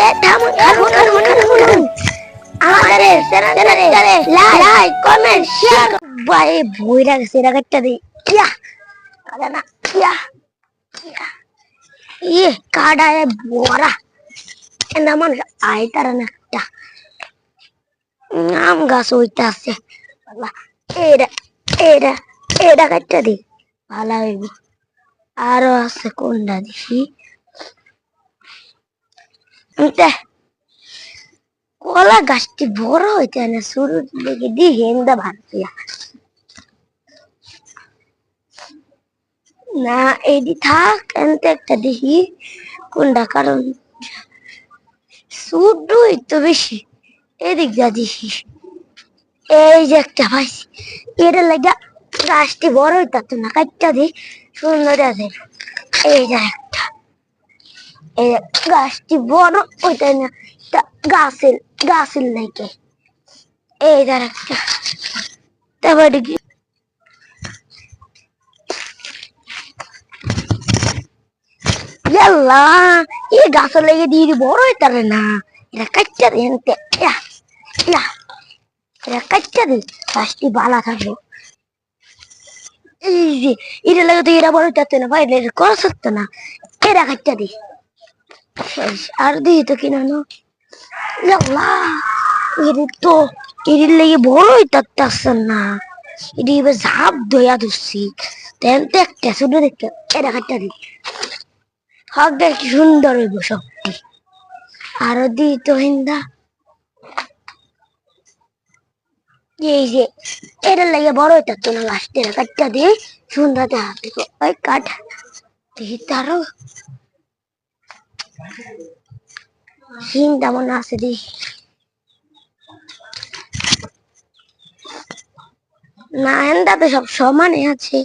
এ থামুন থামুন থামুন থামুন আমাদের চ্যানেলে লাইক কমেন্ট শেয়ার ভাই বইরা গেছে এরা একটা দেই ইয়া কাদা না ইয়া ইয়া ইয়ে কাডায় বড়া এনা মানুষ আইতার না একটা আম গাছ হইতে আছে এরা এরা এরা কাটটা দি ভালো হইব আরো আছে কোনটা দেখি কলা গাছটি বড় হইতে না শুরু থেকে দি হেন্দা ভাবছিয়া না এদি থাক এনতে একটা দেখি কোনটা কারণ শুধুই তো বেশি এদিক যা দেখি এই যে একটা পাইছি এটা লাগা গাছটি বড় হইতাতো না কাটটা দি সুন্দর আছে এই যে একটা এই গাছটি বড় হইতে না গাছের গাছের লাগে এই যে একটা তারপরে কি ইয়াল্লা এই গাছের লেগে দিয়ে বড় হইতারে না এটা কাটটা দি এনতে ইয়া ইয়া এটা কাটটা দি গাছটি ভালো থাকবো এই যে এটা লাগে তো এরা বড় হইতাতো না ভাই এটা করা সত্য না এরা কাটটা দি আর দিই তো কিনা না ইয়াল্লা তো এর লেগে বড় হইতাছে না এটি এবার ঝাপ দইয়া ধরছি তেন তো একটা শুধু দেখতে এটা কাটটা দি হক দেখ কি সুন্দর হইব শক্তি আরো দিই তো হিন্দা এই যে এটার লাগে বড় হইতাতো না লাস্টে কাটটা দিয়ে সুন্দর দেখা ওই কাঠ দেখি তারও হিন্দা মনে আছে দি না এন্দা তো সব সমানে আছে